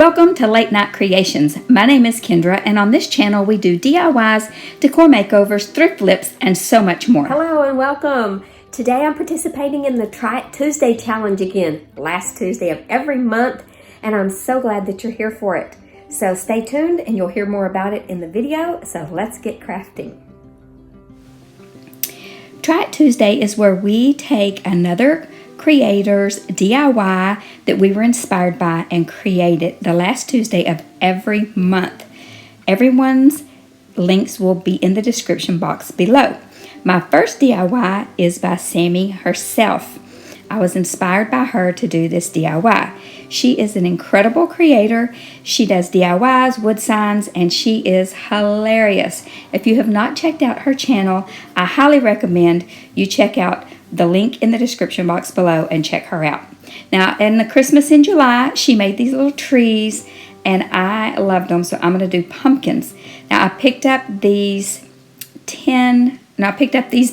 Welcome to Late Night Creations. My name is Kendra, and on this channel we do DIYs, decor makeovers, thrift flips, and so much more. Hello and welcome. Today I'm participating in the Try It Tuesday challenge again, last Tuesday of every month, and I'm so glad that you're here for it. So stay tuned and you'll hear more about it in the video, so let's get crafting. Try It Tuesday is where we take another creator's DIY that we were inspired by and create it the last Tuesday of every month. Everyone's links will be in the description box below. My first DIY is by Sammy herself. I was inspired by her to do this DIY. She is an incredible creator. She does DIYs, wood signs, and she is hilarious. If you have not checked out her channel, I highly recommend you check out the link in the description box below and check her out. Now, in the Christmas in July, she made these little trees and I loved them, so I'm going to do pumpkins. Now, I picked up these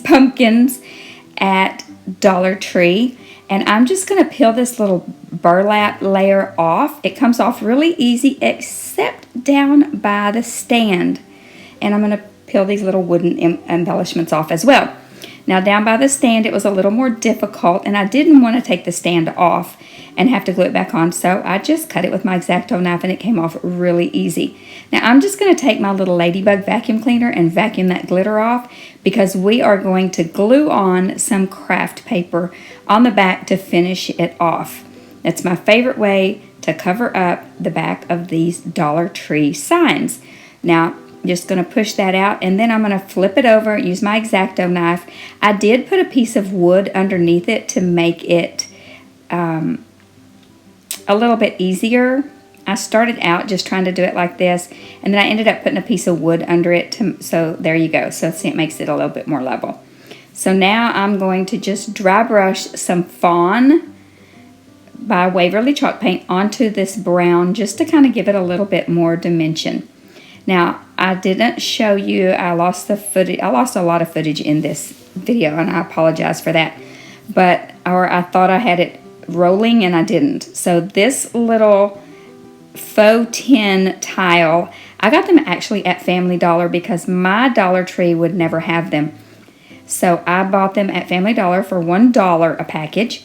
pumpkins at Dollar Tree, and I'm just going to peel this little burlap layer off. It comes off really easy except down by the stand, and I'm going to peel these little wooden embellishments off as well. Now, down by the stand, it was a little more difficult, and I didn't want to take the stand off and have to glue it back on, so I just cut it with my X-Acto knife, and it came off really easy. Now, I'm just going to take my little Ladybug Vacuum cleaner and vacuum that glitter off because we are going to glue on some craft paper on the back to finish it off. That's my favorite way to cover up the back of these Dollar Tree signs. Now, just going to push that out, and then I'm going to flip it over, use my X-Acto knife. I did put a piece of wood underneath it to make it a little bit easier. I started out just trying to do it like this, and then I ended up putting a piece of wood under it, so there you go. So see, it makes it a little bit more level. So now I'm going to just dry brush some fawn by Waverly chalk paint onto this brown just to kind of give it a little bit more dimension. Now, I didn't show you, I lost the footage. I lost a lot of footage in this video, and I apologize for that. Or I thought I had it rolling, and I didn't. So this little faux tin tile, I got them actually at Family Dollar because my Dollar Tree would never have them. So I bought them at Family Dollar for $1 a package.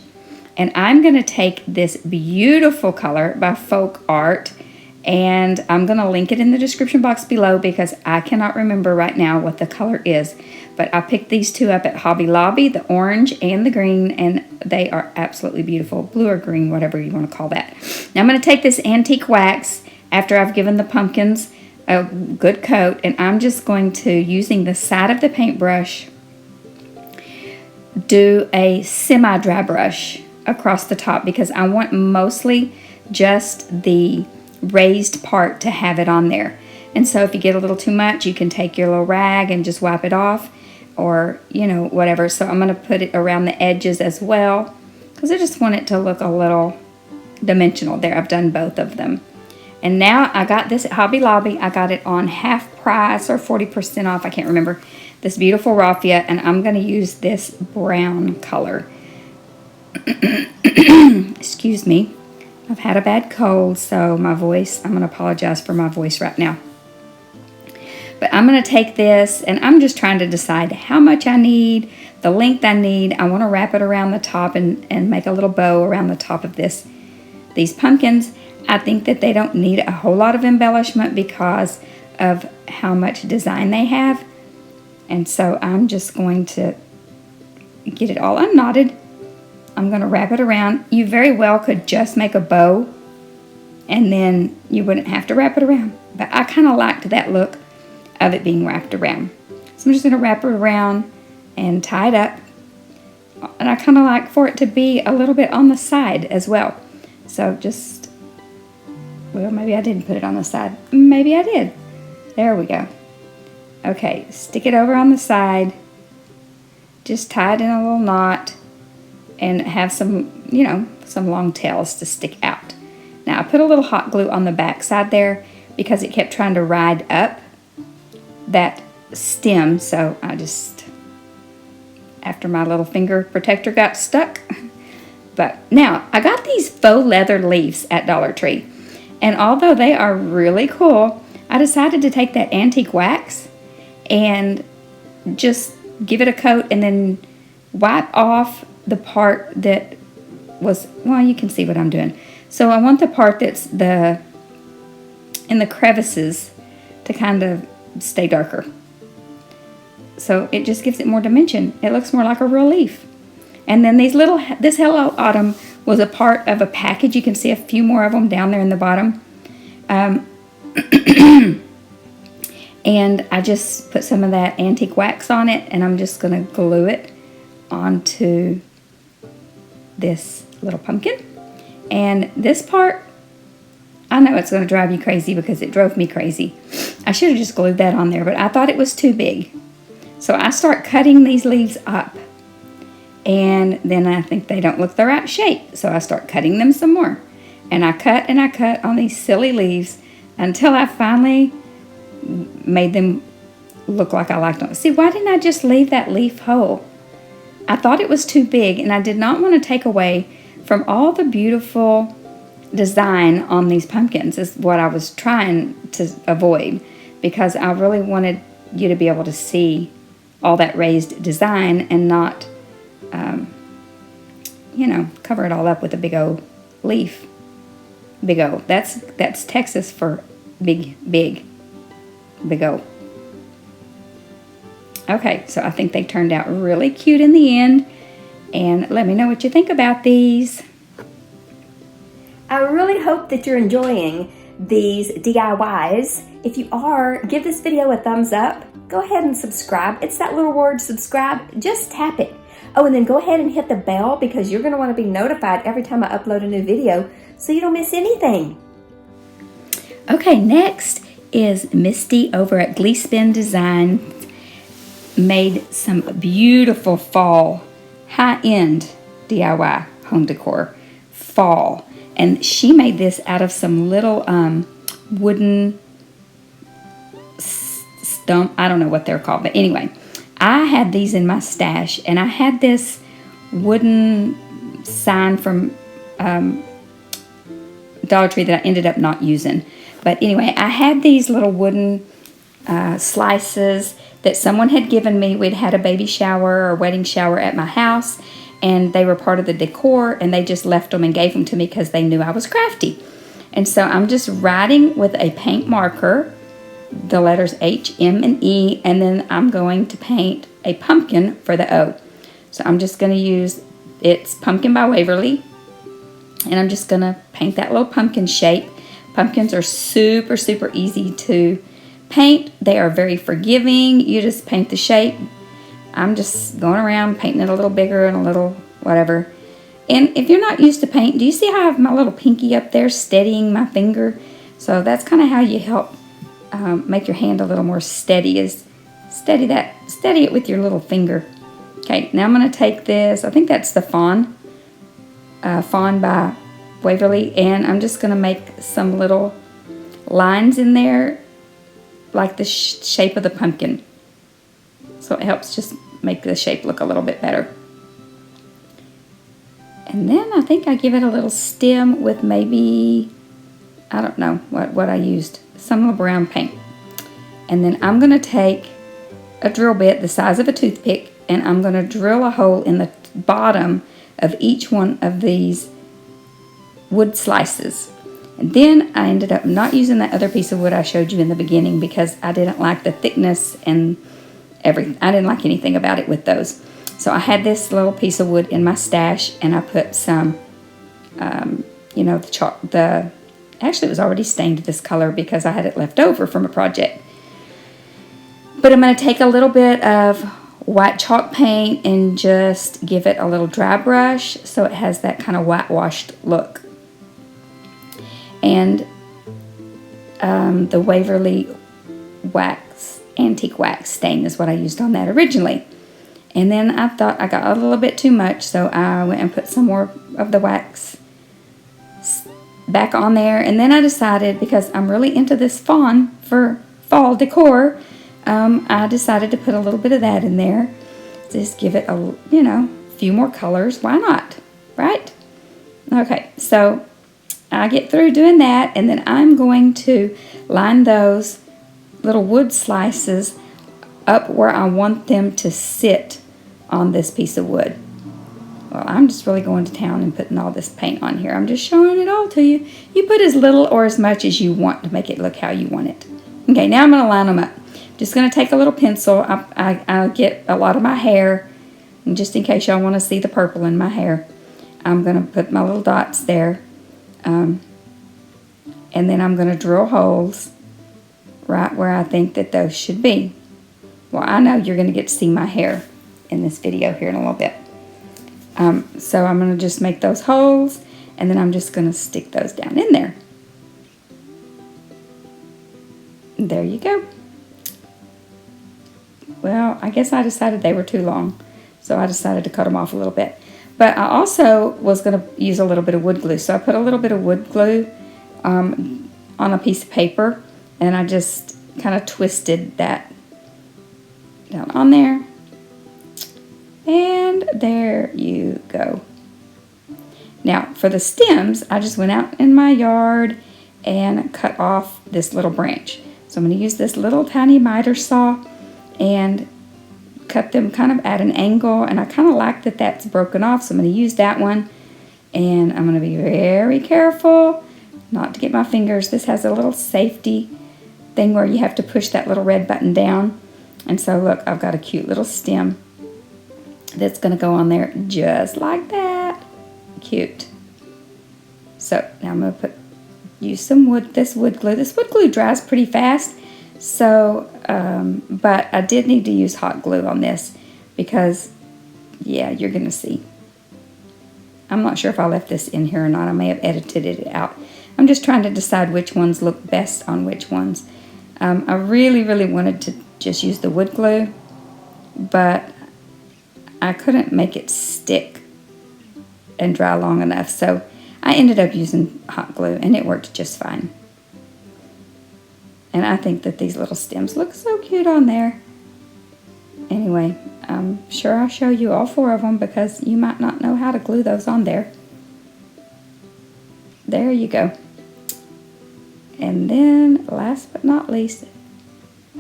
And I'm going to take this beautiful color by Folkart, and I'm going to link it in the description box below because I cannot remember right now what the color is. But I picked these two up at Hobby Lobby, the orange and the green, and they are absolutely beautiful. Blue or green, whatever you want to call that. Now I'm going to take this antique wax after I've given the pumpkins a good coat, and I'm just going to, using the side of the paintbrush, do a semi-dry brush across the top because I want mostly just the raised part to have it on there. And so if you get a little too much, you can take your little rag and just wipe it off, or whatever. So I'm going to put it around the edges as well because I just want it to look a little dimensional. There, I've done both of them. And now I got this at Hobby Lobby. I got it on half price or 40% off, I can't remember. This beautiful raffia, and I'm going to use this brown color. Excuse me. I've had a bad cold, so my voice, I'm going to apologize for my voice right now. But I'm going to take this, and I'm just trying to decide how much I need, the length I need. I want to wrap it around the top and make a little bow around the top of these pumpkins. I think that they don't need a whole lot of embellishment because of how much design they have. And so I'm just going to get it all unknotted. I'm going to wrap it around. You very well could just make a bow and then you wouldn't have to wrap it around. But I kind of liked that look of it being wrapped around. So I'm just going to wrap it around and tie it up. And I kind of like for it to be a little bit on the side as well. So just, well, maybe I didn't put it on the side. Maybe I did. There we go. Okay, stick it over on the side. Just tie it in a little knot. And have some, some long tails to stick out. Now, I put a little hot glue on the back side there because it kept trying to ride up that stem. So I just, after my little finger protector got stuck. But now, I got these faux leather leaves at Dollar Tree. And although they are really cool, I decided to take that antique wax and just give it a coat and then wipe off the part that was, well, you can see what I'm doing. So I want the part that's in the crevices to kind of stay darker. So it just gives it more dimension. It looks more like a real leaf. And then this Hello Autumn was a part of a package. You can see a few more of them down there in the bottom. And I just put some of that antique wax on it, and I'm just going to glue it onto this little pumpkin. And this part, I know it's going to drive you crazy because it drove me crazy. I should have just glued that on there, but I thought it was too big. So I start cutting these leaves up, and then I think they don't look the right shape. So I start cutting them some more. And I cut on these silly leaves until I finally made them look like I liked them. See, why didn't I just leave that leaf whole? I thought it was too big, and I did not want to take away from all the beautiful design on these pumpkins is what I was trying to avoid, because I really wanted you to be able to see all that raised design and not, cover it all up with a big old leaf. Big O. That's Texas for big O. Okay, so I think they turned out really cute in the end. And let me know what you think about these. I really hope that you're enjoying these DIYs. If you are, give this video a thumbs up. Go ahead and subscribe. It's that little word, subscribe. Just tap it. Oh, and then go ahead and hit the bell because you're going to want to be notified every time I upload a new video so you don't miss anything. Okay, next is Misty over at Gleespen Designs. Made some beautiful fall, high-end DIY home decor. Fall. And she made this out of some little wooden stump. I don't know what they're called, but anyway, I had these in my stash, and I had this wooden sign from Dollar Tree that I ended up not using. But anyway, I had these little wooden slices that someone had given me. We'd had a baby shower or wedding shower at my house, and they were part of the decor, and they just left them and gave them to me because they knew I was crafty. And so I'm just writing with a paint marker the letters H, M, and E, and then I'm going to paint a pumpkin for the O. So I'm just going to use, it's Pumpkin by Waverly, and I'm just going to paint that little pumpkin shape. Pumpkins are super, super easy to paint. They are very forgiving. You just paint the shape. I'm just going around painting it a little bigger and a little whatever. And if you're not used to paint, do you see how I have my little pinky up there steadying my finger? So that's kind of how you help make your hand a little more steady, is steady it with your little finger. Okay, now I'm going to take this, I think that's the Fawn by Waverly, and I'm just going to make some little lines in there like the shape of the pumpkin. So it helps just make the shape look a little bit better. And then I think I give it a little stem with maybe, I don't know what I used, some little brown paint. And then I'm going to take a drill bit the size of a toothpick, and I'm going to drill a hole in the bottom of each one of these wood slices. And then I ended up not using that other piece of wood I showed you in the beginning because I didn't like the thickness and everything. I didn't like anything about it with those. So I had this little piece of wood in my stash, and I put some, the chalk, actually it was already stained this color because I had it left over from a project. But I'm going to take a little bit of white chalk paint and just give it a little dry brush so it has that kind of whitewashed look. And the Waverly wax, antique wax stain is what I used on that originally. And then I thought I got a little bit too much, so I went and put some more of the wax back on there. And then I decided, because I'm really into this fawn for fall decor, I decided to put a little bit of that in there. Just give it a, few more colors. Why not? Right? Okay, so I get through doing that, and then I'm going to line those little wood slices up where I want them to sit on this piece of wood. Well, I'm just really going to town and putting all this paint on here. I'm just showing it all to you. You put as little or as much as you want to make it look how you want it. Okay, now I'm going to line them up. Just going to take a little pencil. I'll get a lot of my hair, and just in case y'all want to see the purple in my hair, I'm going to put my little dots there. And then I'm going to drill holes right where I think that those should be. Well, I know you're going to get to see my hair in this video here in a little bit. So I'm going to just make those holes, and then I'm just going to stick those down in there. There you go. Well, I guess I decided they were too long, so I decided to cut them off a little bit. But I also was going to use a little bit of wood glue, so I put a little bit of wood glue on a piece of paper, and I just kind of twisted that down on there. And there you go. Now, for the stems, I just went out in my yard and cut off this little branch. So I'm going to use this little tiny miter saw and cut them kind of at an angle. And I kind of like that that's broken off, so I'm going to use that one. And I'm going to be very careful not to get my fingers. This has a little safety thing where you have to push that little red button down. And so look, I've got a cute little stem that's going to go on there just like that. Cute. So now I'm going to use some wood, this wood glue. This wood glue dries pretty fast, so but I did need to use hot glue on this because, yeah, you're going to see. I'm not sure if I left this in here or not. I may have edited it out. I'm just trying to decide which ones look best on which ones. I really wanted to just use the wood glue, but I couldn't make it stick and dry long enough, so I ended up using hot glue, and it worked just fine. And I think that these little stems look so cute on there. Anyway, I'm sure I'll show you all 4 of them because you might not know how to glue those on there. There you go. And then, last but not least,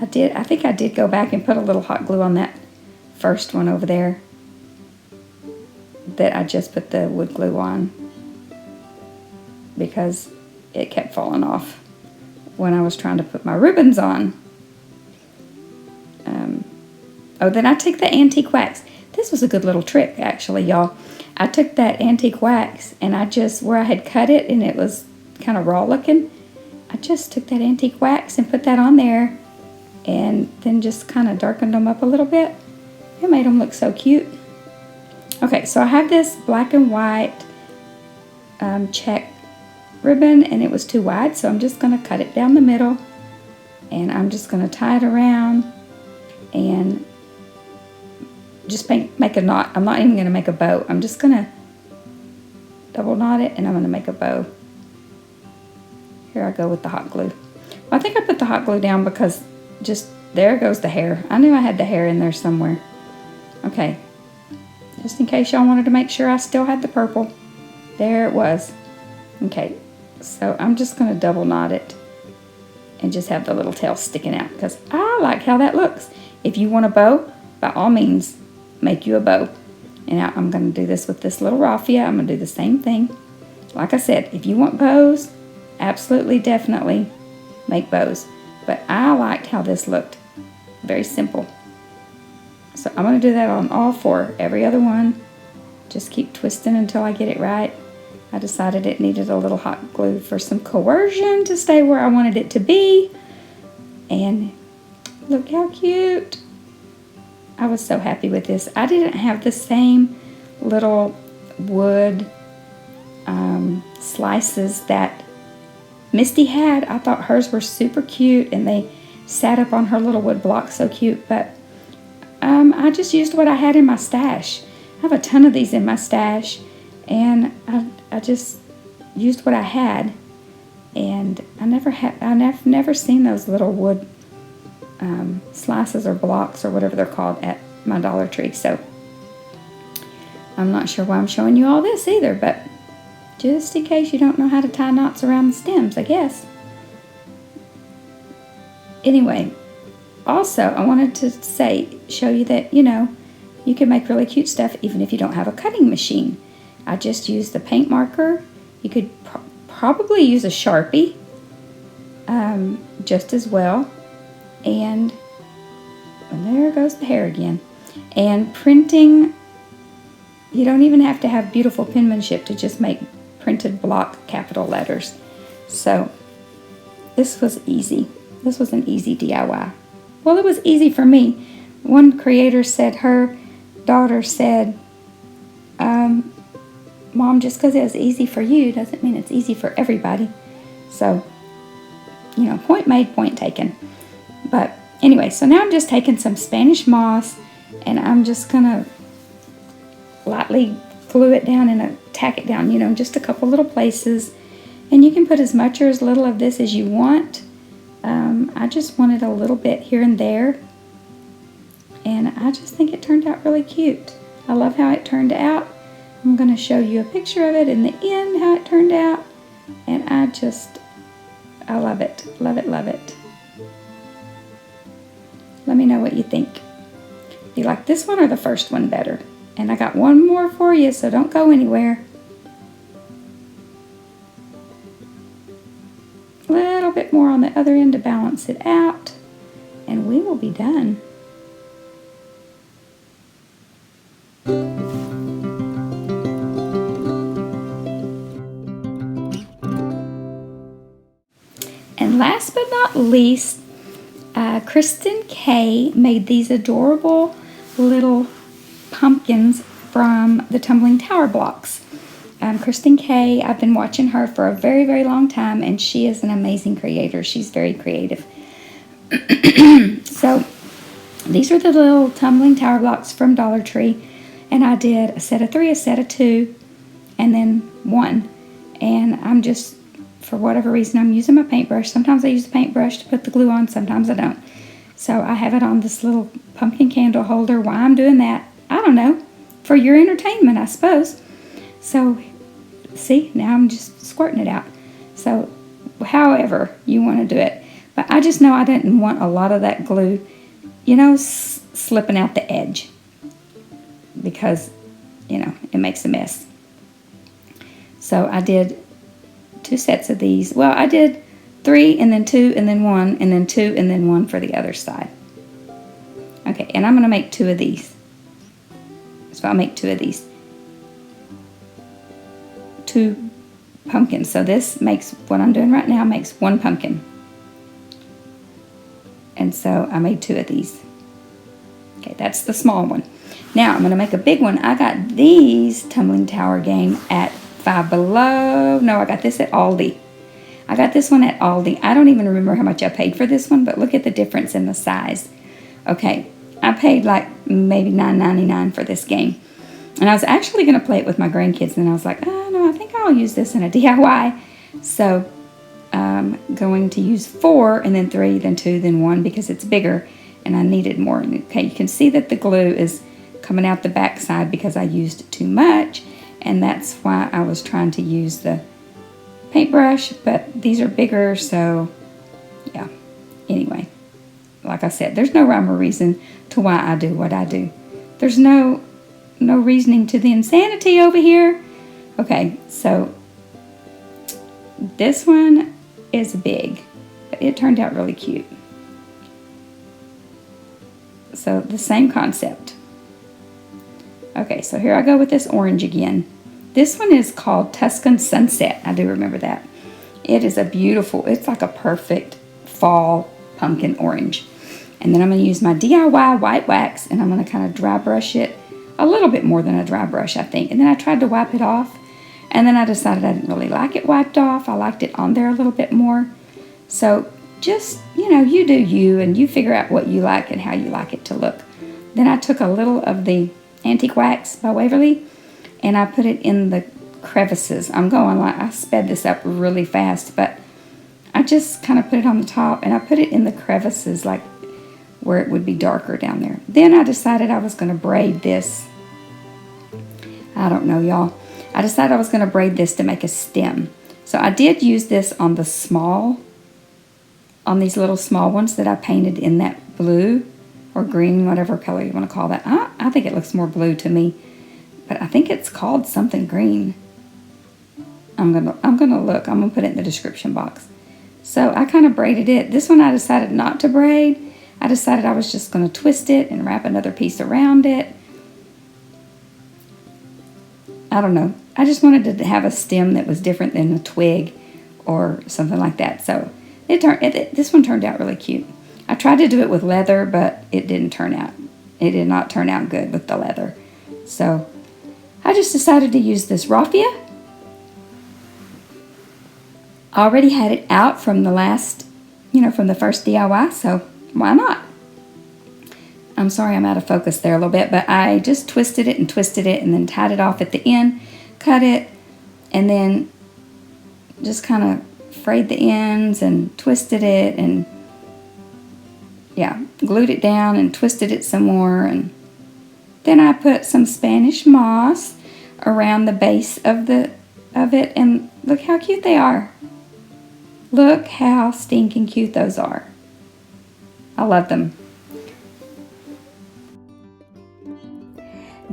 I think I did go back and put a little hot glue on that first one over there that I just put the wood glue on because it kept falling off when I was trying to put my ribbons on. Oh, then I took the antique wax. This was a good little trick, actually, y'all. I took that antique wax and I just, where I had cut it and it was kind of raw looking, I just took that antique wax and put that on there and then just kind of darkened them up a little bit. It made them look so cute. Okay, so I have this black and white check ribbon, and it was too wide, so I'm just going to cut it down the middle, and I'm just going to tie it around and just make a knot. I'm not even going to make a bow. I'm just going to double knot it, and I'm going to make a bow. Here I go with the hot glue. Well, I think I put the hot glue down because just there goes the hair. I knew I had the hair in there somewhere. Okay. Just in case y'all wanted to make sure I still had the purple. There it was. Okay, so I'm just going to double knot it and just have the little tail sticking out because I like how that looks. If you want a bow, by all means, make you a bow. And now I'm going to do this with this little raffia. I'm going to do the same thing. Like I said, if you want bows, absolutely, definitely make bows. But I liked how this looked. Very simple. So I'm going to do that on all 4, every other one. Just keep twisting until I get it right. I decided it needed a little hot glue for some coercion to stay where I wanted it to be. And look how cute. I was so happy with this. I didn't have the same little wood slices that Misty had. I thought hers were super cute and they sat up on her little wood block so cute, but I just used what I had in my stash. I have a ton of these in my stash, and I just used what I had. And I've never seen those little wood slices or blocks or whatever they're called at my Dollar Tree. So I'm not sure why I'm showing you all this either, but just in case you don't know how to tie knots around the stems, I guess. Anyway, also I wanted to show you that, you can make really cute stuff even if you don't have a cutting machine. I just used the paint marker. You could probably use a Sharpie just as well. And there goes the hair again. And printing, you don't even have to have beautiful penmanship to just make printed block capital letters. So this was easy. This was an easy DIY. Well, it was easy for me. One creator said her daughter said, Mom, just because it was easy for you doesn't mean it's easy for everybody. So, point made, point taken. But anyway, so now I'm just taking some Spanish moss and I'm just going to lightly glue it down and tack it down, just a couple little places. And you can put as much or as little of this as you want. I just wanted a little bit here and there. And I just think it turned out really cute. I love how it turned out. I'm going to show you a picture of it in the end, how it turned out. And I love it. Love it, love it. Let me know what you think. Do you like this one or the first one better? And I got one more for you, so don't go anywhere. A little bit more on the other end to balance it out. And we will be done. And last but not least, Kristin K made these adorable little pumpkins from the Tumbling Tower blocks. Kristin K, I've been watching her for a very, very long time, and she is an amazing creator. She's very creative. So these are the little Tumbling Tower blocks from Dollar Tree, and I did a set of 3, a set of 2, and then 1. And I'm just, for whatever reason, I'm using my paintbrush. Sometimes I use the paintbrush to put the glue on, sometimes I don't. So I have it on this little pumpkin candle holder. Why I'm doing that, I don't know. For your entertainment, I suppose. So, see, now I'm just squirting it out. So, however you want to do it. But I just know I didn't want a lot of that glue, slipping out the edge. Because, it makes a mess. So I did 2 sets of these. Well, I did 3 and then 2 and then 1 and then 2 and then 1 for the other side. Okay, and I'm going to make 2 of these. So I'll make 2 of these. 2 pumpkins. So this makes, what I'm doing right now makes 1 pumpkin. And so I made 2 of these. Okay, that's the small one. Now I'm going to make a big one. I got these Tumbling Tower game at Five Below. No, I got this at Aldi. I got this one at Aldi. I don't even remember how much I paid for this one, but look at the difference in the size. Okay, I paid like maybe $9.99 for this game. And I was actually going to play it with my grandkids, and I was like, oh, no, I think I'll use this in a DIY. So I'm going to use 4, and then 3, then 2, then 1, because it's bigger, and I needed more. Okay, you can see that the glue is coming out the back side because I used too much, and that's why I was trying to use the paintbrush, but these are bigger, so yeah. Anyway, like I said, there's no rhyme or reason to why I do what I do. There's no reasoning to the insanity over here. Okay, so this one is big, but it turned out really cute. So the same concept. Okay, so here I go with this orange again. This one is called Tuscan Sunset. I do remember that. It is a beautiful, it's like a perfect fall pumpkin orange. And then I'm going to use my DIY white wax, and I'm going to kind of dry brush it a little bit more than a dry brush, I think. And then I tried to wipe it off, and then I decided I didn't really like it wiped off. I liked it on there a little bit more. So just, you do you, and you figure out what you like and how you like it to look. Then I took a little of the Antique Wax by Waverly, and I put it in the crevices. I sped this up really fast, but I just kind of put it on the top, and I put it in the crevices, like where it would be darker down there. Then I decided I was going to braid this. I don't know, y'all. I decided I was going to braid this to make a stem. So I did use this on the small, on these little small ones that I painted in that blue or green, whatever color you want to call that. I think it looks more blue to me, but I think it's called something green. I'm gonna look. I'm gonna put it in the description box. So I kind of braided it. This one I decided not to braid. I decided I was just gonna twist it and wrap another piece around it. I don't know. I just wanted to have a stem that was different than a twig or something like that. So this one turned out really cute. I tried to do it with leather, but it didn't turn out. It did not turn out good with the leather. So I just decided to use this raffia. I already had it out from the last, from the first DIY, so why not? I'm sorry I'm out of focus there a little bit, but I just twisted it and then tied it off at the end, cut it, and then just kind of frayed the ends and twisted it and glued it down and twisted it some more. And then I put some Spanish moss around the base of it, and look how cute they are. Look how stinking cute those are. I love them.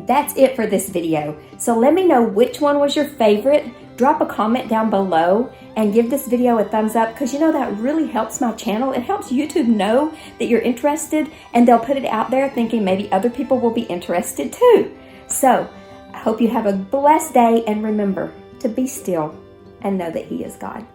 That's it for this video. So let me know which one was your favorite. Drop a comment down below and give this video a thumbs up, because that really helps my channel. It helps YouTube know that you're interested, and they'll put it out there thinking maybe other people will be interested too. So I hope you have a blessed day, and remember to be still and know that He is God.